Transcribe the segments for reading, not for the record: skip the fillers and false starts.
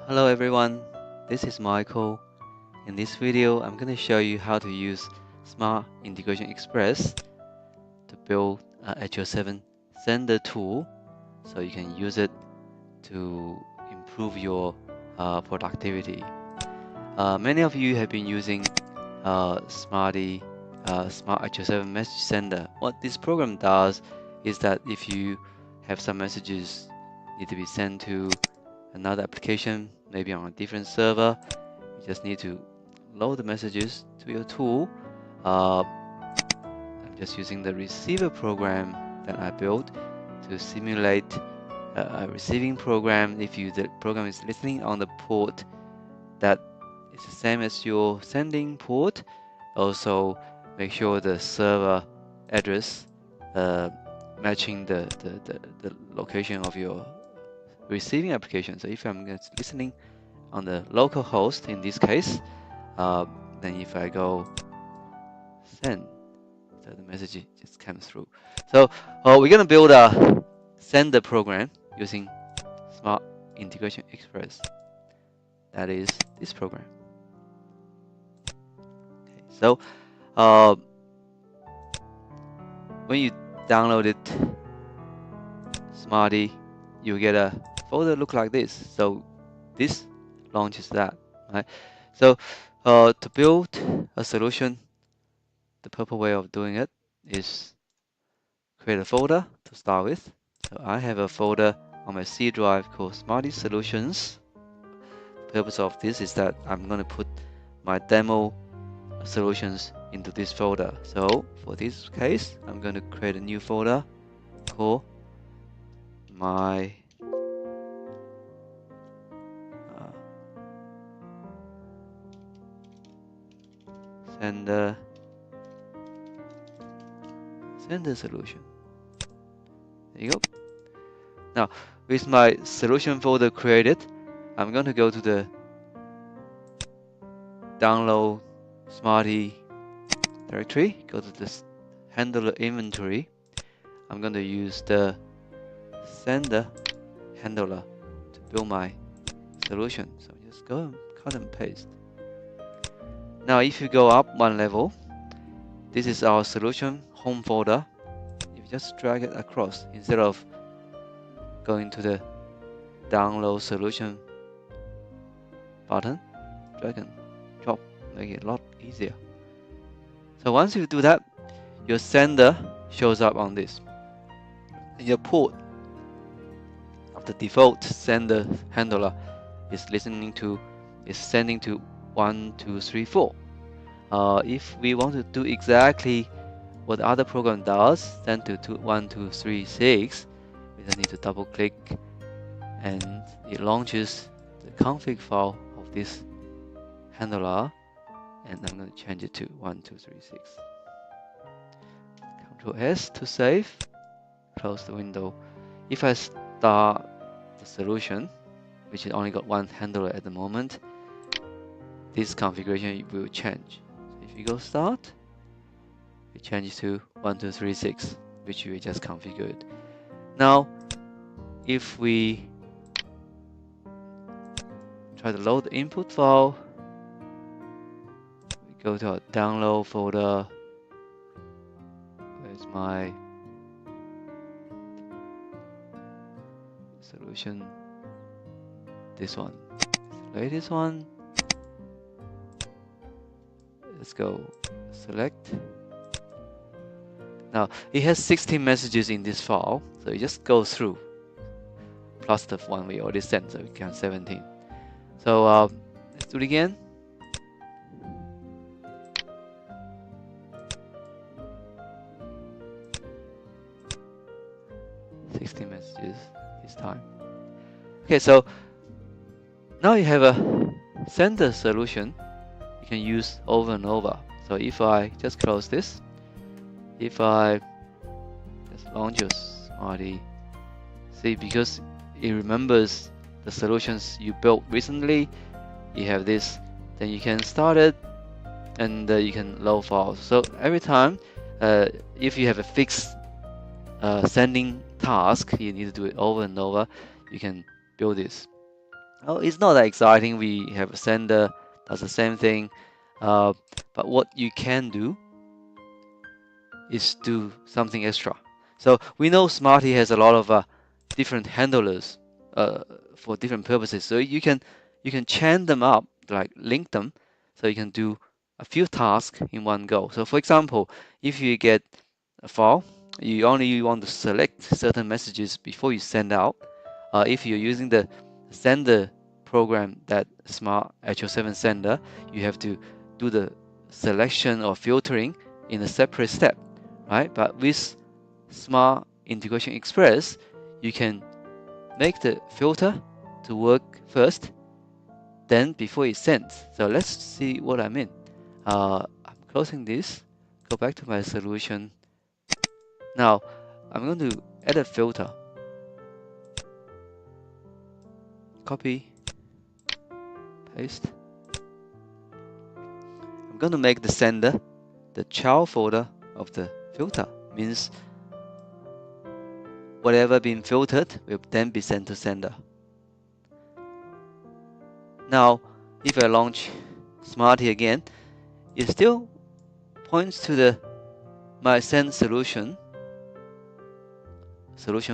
Hello everyone, this is Michael. In this video, I'm going to show you how to use Smart Integration Express to build a HL7 Sender tool so you can use it to improve your productivity. Many of you have been using Smartie, Smart HL7 Message Sender. What this program does is that if you have some messages need to be sent to another application, maybe on a different server, you just need to load the messages to your tool. I'm just using the receiver program that I built to simulate a receiving program. If the program is listening on the port that is the same as your sending port, also make sure the server address matching the location of your receiving application. So if I'm listening on the local host in this case, then if I go send, so the message just comes through. So we're gonna build a sender program using Smart Integration Express. That is this program. Okay, so when you download it, Smartie, you get a folder look like this. So this launches that, right? So to build a solution, the proper way of doing it is create a folder to start with. So I have a folder on my C drive called Smartie Solutions. The purpose of this is that I'm going to put my demo solutions into this folder. So for this case, I'm going to create a new folder called my sender solution. There you go. Now, with my solution folder created, I'm going to go to the download Smartie directory, go to this handler inventory. I'm going to use the sender handler to build my solution. So just go and cut and paste. Now, if you go up one level, this is our solution home folder. If you just drag it across, instead of going to the download solution button, drag and drop, make it a lot easier. So once you do that, your sender shows up on this. Your port of the default sender handler is sending to 1, 2, 3, 4. If we want to do exactly what the other program does, send to 1, 2, 3, 6, we just need to double click and it launches the config file of this handler, and I'm going to change it to 1, 2, 3, 6. Ctrl S to save, close the window. If I start the solution, which has only got one handler at the moment, this configuration will change. So if you go start, it changes to 1, 2, 3, 6, which we just configured. Now, if we try to load the input file, we go to our download folder. Where's my solution? This one, the latest one. Let's go select. Now it has 16 messages in this file, so you just go through plus the one we already sent, so we can 17. So let's do it again. Messages this time. Okay, so now you have a sender solution you can use over and over. So if I just close this, if I just launch your Smartie, see, because it remembers the solutions you built recently, you have this, then you can start it and you can load files. So every time, if you have a fixed sending task, you need to do it over and over, you can build this. Oh, it's not that exciting. We have a sender does the same thing, uh, but what you can do is do something extra. So we know Smartie has a lot of different handlers uh, for different purposes. So you can chain them up, like link them, so you can do a few tasks in one go. So for example, if you get a file, you only want to select certain messages before you send out. If you're using the sender program, that Smart HL7 Sender, you have to do the selection or filtering in a separate step, right? But with Smart Integration Express, you can make the filter to work first, then before it sends. So let's see what I mean. I'm closing this, go back to my solution. Now, I'm going to add a filter. Copy, paste. I'm going to make the sender the child folder of the filter. Means whatever been filtered will then be sent to sender. Now, if I launch Smartie again, it still points to the my send solution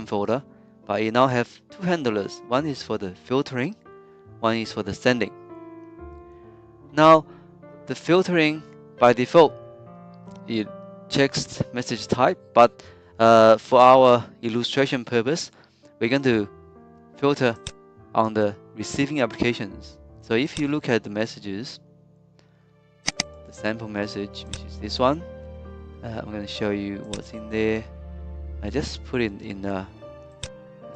folder, but it now have two handlers. One is for the filtering, one is for the sending. Now, the filtering by default, it checks message type, but for our illustration purpose, we're going to filter on the receiving applications. So if you look at the messages, the sample message, which is this one, I'm going to show you what's in there. I just put it in a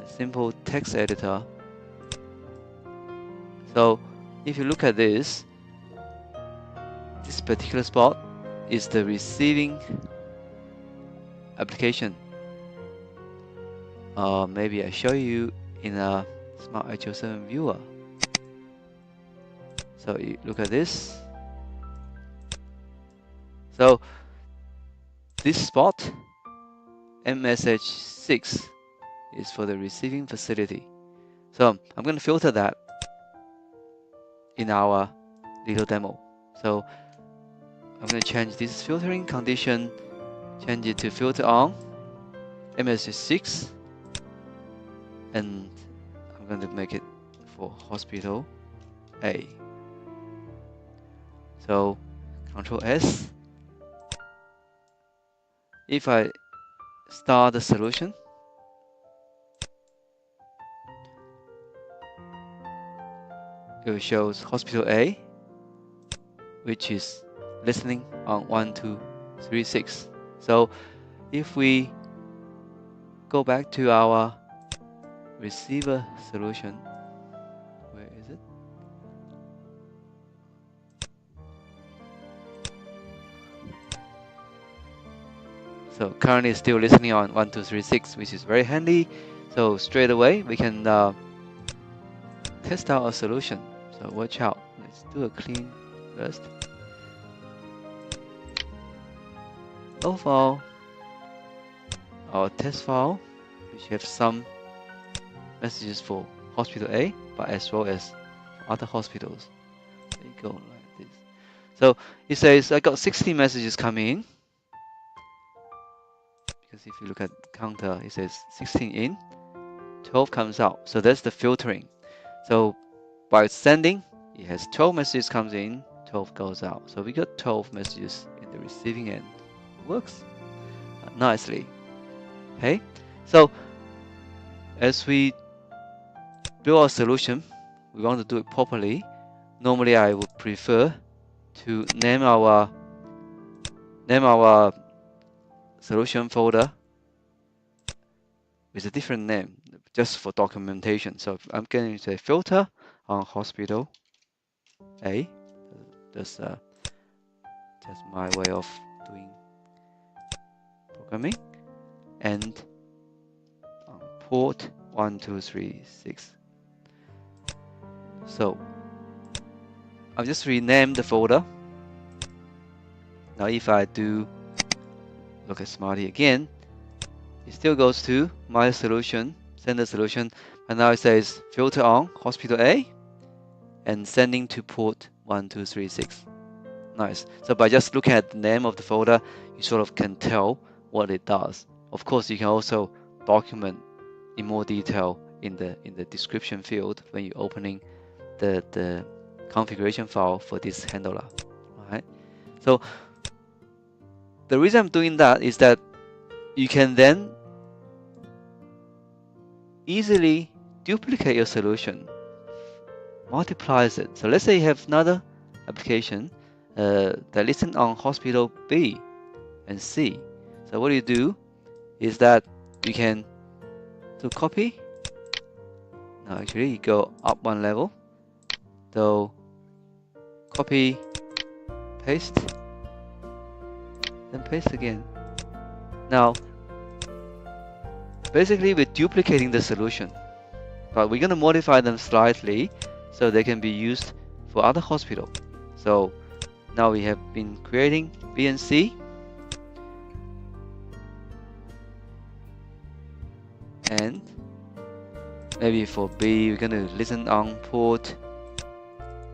simple text editor. So if you look at this particular spot is the receiving application. Maybe I show you in a Smart HL7 viewer. So you look at this. So this spot, MSH6, is for the receiving facility. So I'm going to filter that in our little demo. So I'm going to change this filtering condition, change it to filter on MSH6, and I'm going to make it for hospital A. So Control S. If I start the solution, it shows hospital A, which is listening on 1, 2, 3, 6. So if we go back to our receiver solution, where is it? So currently it's still listening on 1, 2, 3, 6, which is very handy. So straight away we can test out a solution. So watch out. Let's do a clean first. Load file, our test file, which have some messages for hospital A, but as well as other hospitals. There you go, like this. So it says I got 60 messages coming in. Because if you look at the counter, it says 16 in, 12 comes out. So that's the filtering. So by sending, it has 12 messages comes in, 12 goes out. So we got 12 messages in the receiving end. It works nicely. Okay, so as we build our solution, we want to do it properly. Normally, I would prefer to name our solution folder with a different name, just for documentation. So I'm going to say filter on hospital A. That's just my way of doing programming. And on port 1, 2, 3, 6. So I'll just rename the folder. Now if I do look at Smartie again, it still goes to my solution, sender solution, and now it says filter on hospital A. and sending to port 1236. Nice. So by just looking at the name of the folder, you sort of can tell what it does. Of course, you can also document in more detail in the description field when you're opening the configuration file for this handler. Alright. So the reason I'm doing that is that you can then easily duplicate your solution, multiplies it. So let's say you have another application that listens on hospital B and C. So what you do is that you can copy. No, actually you go up one level. So copy, paste, then paste again. Now basically we're duplicating the solution, but we're going to modify them slightly so they can be used for other hospital. So now we have been creating B and C, and maybe for B we're going to listen on port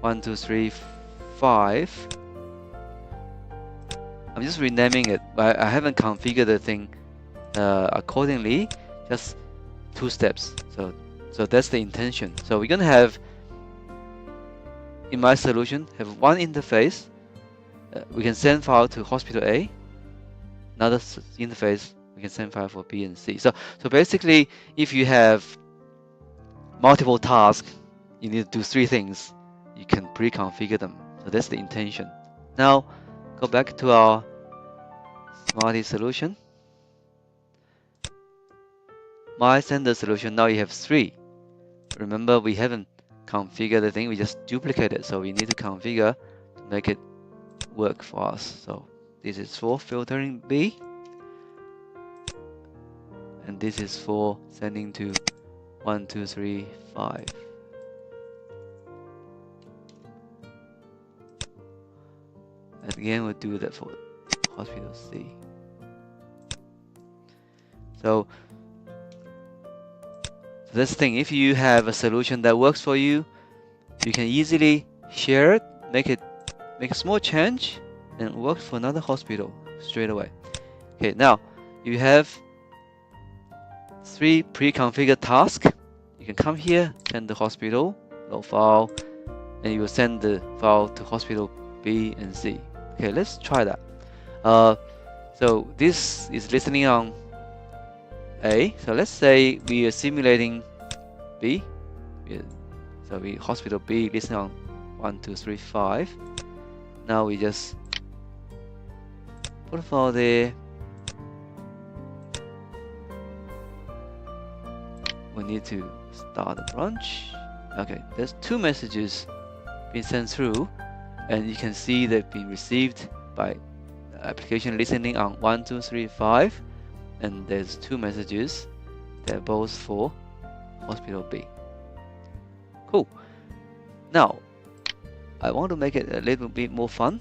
1235. I'm just renaming it. I haven't configured the thing accordingly, just 2 steps. So that's the intention. So we're gonna have, in my solution, have one interface. We can send file to hospital A. Another interface we can send file for B and C. So basically, if you have multiple tasks, you need to do 3 things. You can pre-configure them. So that's the intention. Now go back to our Smartie solution. My sender solution, now you have 3. Remember, we haven't configured the thing, we just duplicated, so we need to configure to make it work for us. So this is for filtering B, and this is for sending to 1235. And again, we'll do that for hospital C. So this thing, if you have a solution that works for you, you can easily share it, make a small change, and work for another hospital straight away. Okay, now you have 3 pre-configured tasks. You can come here, send the hospital, load file, and you will send the file to hospital B and C. Okay, let's try that. So this is listening on A. So let's say we are simulating B. So we hospital B listen on 1235. Now we just put a file there. We need to start the branch. Okay, there's 2 messages being sent through, and you can see they've been received by the application listening on 1235. And there's 2 messages. They're both for hospital B. Cool. Now I want to make it a little bit more fun.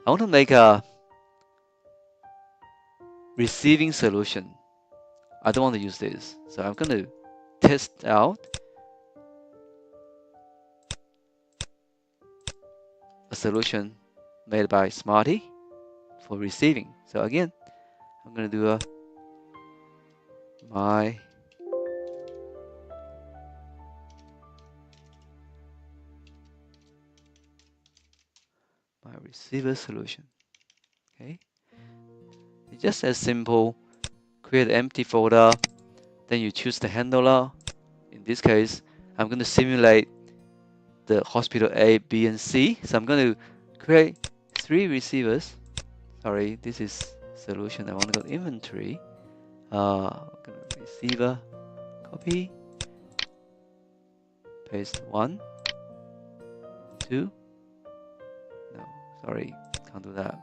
I want to make a receiving solution. I don't want to use this, so I'm going to test out a solution made by Smartie for receiving. So again, I'm going to do a my receiver solution. Okay, it's just as simple. Create an empty folder, then you choose the handler. In this case, I'm going to simulate the hospital A, B, and C. So I'm going to create 3 receivers. Sorry, this is solution. I want to go to inventory. Receiver, copy, paste 1, 2. No, sorry, can't do that.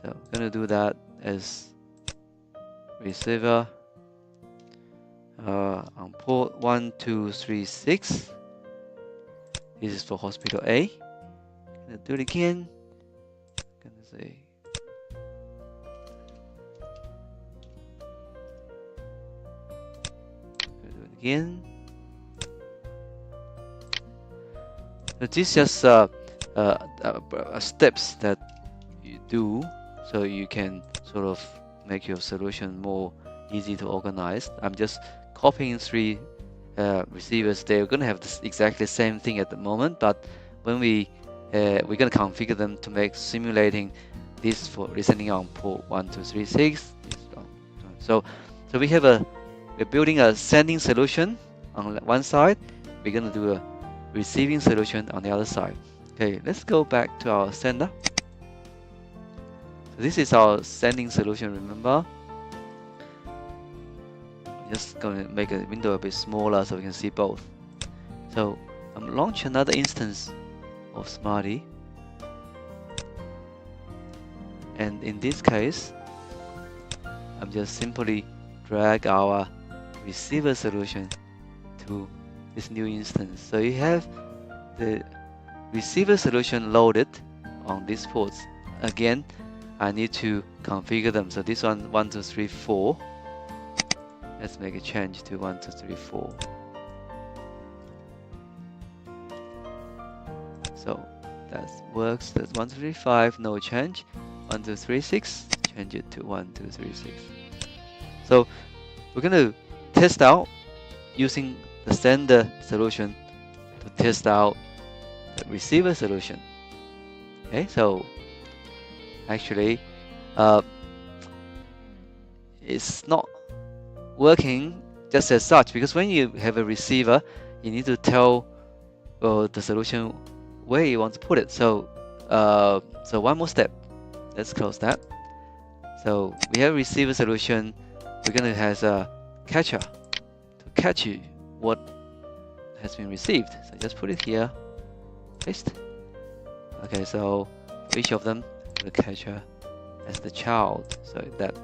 So I'm gonna do that as receiver on port 1236. This is for hospital A. Gonna do it again. Gonna say again. So this just steps that you do so you can sort of make your solution more easy to organize. I'm just copying 3 receivers. They're going to have this exactly same thing at the moment, but when we're going to configure them to make simulating this for listening on port 1, 2, 3, 6. So we're building a sending solution on one side. We're going to do a receiving solution on the other side. Okay, let's go back to our sender. So this is our sending solution, remember? I'm just going to make a window a bit smaller so we can see both. So I'm launch another instance of Smartie. And in this case, I'm just simply drag our receiver solution to this new instance. So you have the receiver solution loaded on these ports. Again, I need to configure them. So this one, 1, 2, 3, 4. Let's make a change to 1, 2, 3, 4. So that works. That's 1, 2, 3, 5, no change. 1, 2, 3, 6. Change it to 1, 2, 3, 6. So we're going to test out using the sender solution to test out the receiver solution. Okay, so actually it's not working just as such, because when you have a receiver, you need to tell the solution where you want to put it. So so one more step. Let's close that. So we have receiver solution. We're going to have a catcher to catch what has been received. So just put it here, paste. Okay, so for each of them, the catcher as the child, so that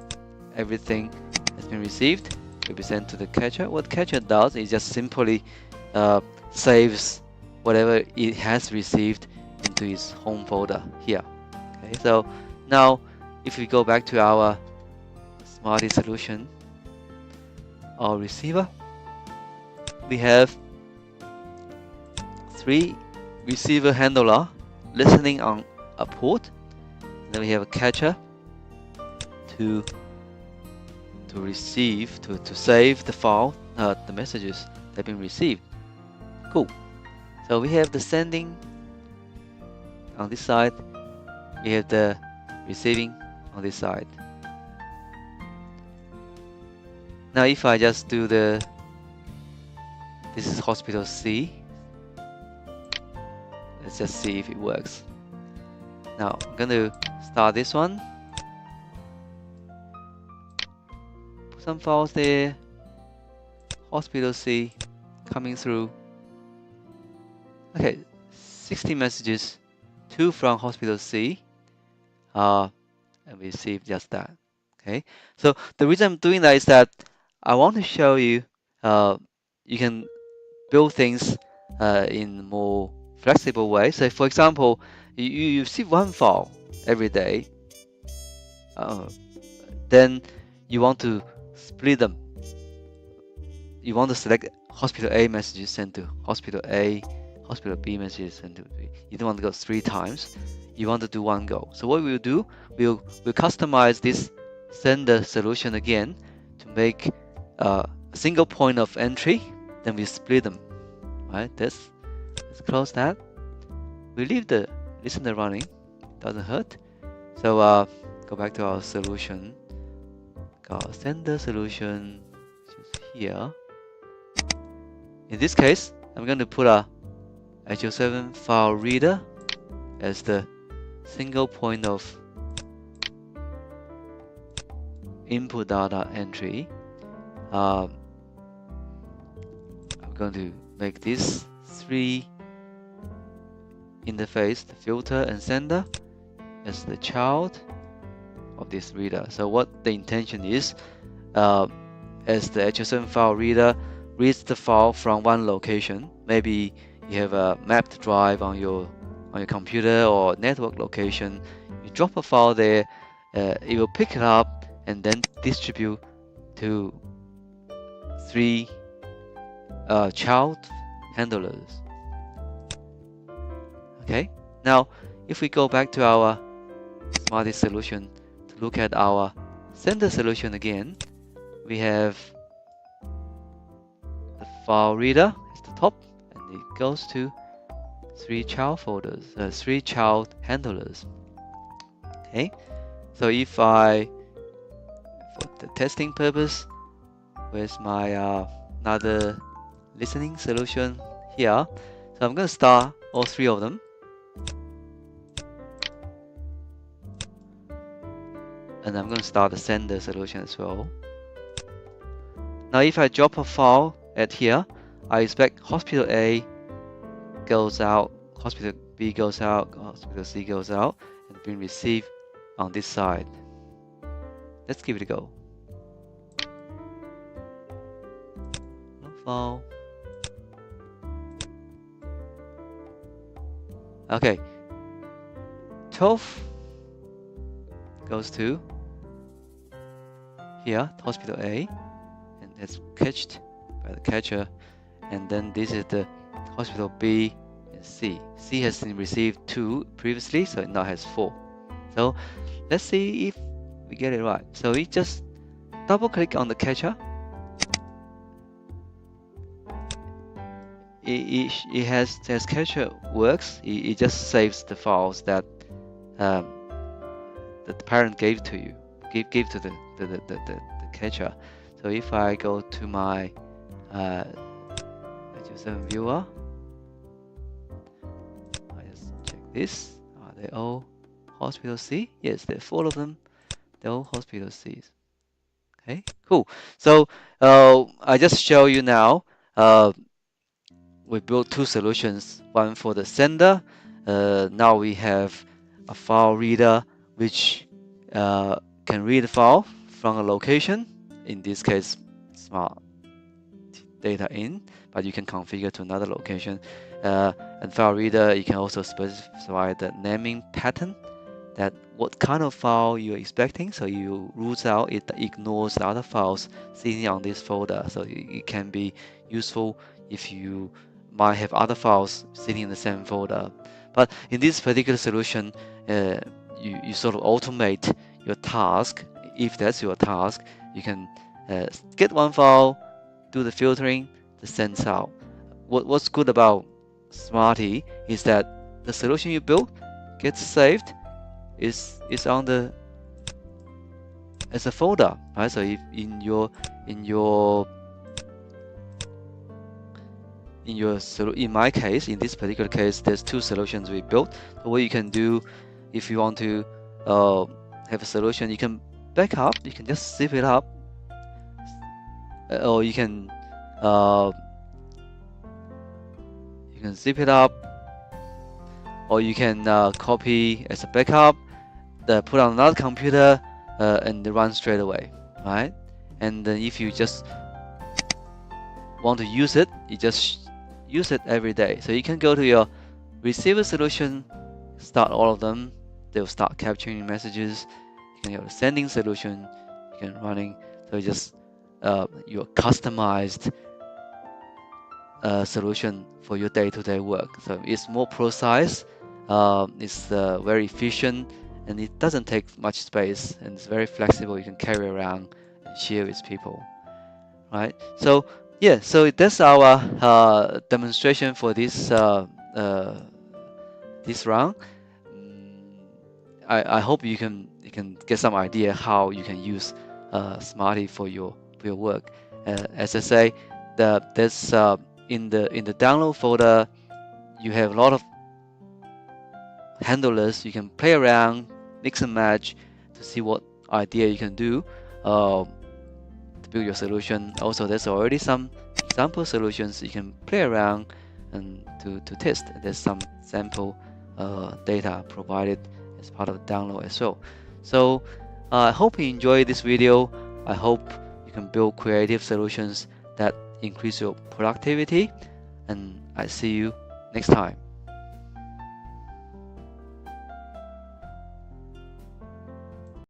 everything has been received will be sent to the catcher. What catcher does is just simply saves whatever it has received into its home folder here. Okay, so now if we go back to our Smartie solution, our receiver, we have 3 receiver handler listening on a port. Then we have a catcher to receive, to save the file, the messages that have been received. Cool. So we have the sending on this side. We have the receiving on this side. Now if I just do this is hospital C. Let's just see if it works. Now I'm going to start this one. Put some files there. Hospital C coming through. Okay, 60 messages, 2 from hospital C. And we receive just that. Okay, so the reason I'm doing that is that I want to show you you can build things in more flexible way. So for example, you receive one file every day, then you want to split them. You want to select hospital A messages sent to hospital A, hospital B messages sent to B. You don't want to go 3 times. You want to do one go. So what we'll do, we'll customize this sender solution again to make a single point of entry. Then we split them. Right? Let's close that. We leave the listener running. Doesn't hurt. So go back to our solution. Our sender solution is here. In this case, I'm going to put a HL7 file reader as the single point of input data entry. I'm going to make this 3 interface, the filter and sender, as the child of this reader. So what the intention is, as the HL7 file reader reads the file from one location, maybe you have a mapped drive on your computer or network location, you drop a file there, it will pick it up and then distribute to 3 child handlers. Okay, now if we go back to our Smartie solution to look at our sender solution again, we have the file reader at the top, and it goes to 3 child folders, 3 child handlers. Okay, so if I, for the testing purpose, where's my another listening solution here? So I'm going to start all 3 of them. And I'm going to start the sender solution as well. Now if I drop a file at here, I expect hospital A goes out, hospital B goes out, hospital C goes out, and being received on this side. Let's give it a go. No file. Okay. 12 goes to here, hospital A, and that's catched by the catcher. And then this is the hospital B and C. C has been received 2 previously, so it now has 4. So let's see if we get it right. So we just double click on the catcher. It has, as catcher works, it just saves the files that the parent gave to you, gave to the catcher. So if I go to my HL7 viewer, I just check this. Are they all hospital C? Yes, they're 4 of them. They're all hospital C's. Okay, cool. So I just show you now. We built 2 solutions. One for the sender. Now we have a file reader which can read the file from a location. In this case, smart data in, but you can configure to another location. And file reader, you can also specify the naming pattern, that what kind of file you're expecting. So you root out, it ignores the other files sitting on this folder. So it can be useful if you might have other files sitting in the same folder. But in this particular solution, you sort of automate your task. If that's your task, you can get one file, do the filtering, the sends out. What's good about Smartie is that the solution you build gets saved, is on the as a folder, right? So if in my case, in this particular case, there's 2 solutions we built. So what you can do, if you want to have a solution, you can back up. You can just zip it up, or you can zip it up, or you can copy as a backup, put on another computer, and run straight away, right? And then if you just want to use it, you just use it every day. So you can go to your receiver solution, start all of them. They'll start capturing messages. You can go to sending solution, you can running. So just your customized solution for your day-to-day work. So it's more precise, it's very efficient, and it doesn't take much space, and it's very flexible. You can carry around and share with people, right? So yeah, so that's our demonstration for this this round. I hope you can get some idea how you can use Smartie for your work. As I say, there's in the download folder, you have a lot of handlers. You can play around, mix and match to see what idea you can do to build your solution. Also, there's already some example solutions you can play around and to test. There's some sample data provided as part of the download as well. So I hope you enjoyed this video. I hope you can build creative solutions that increase your productivity, and I see you next time.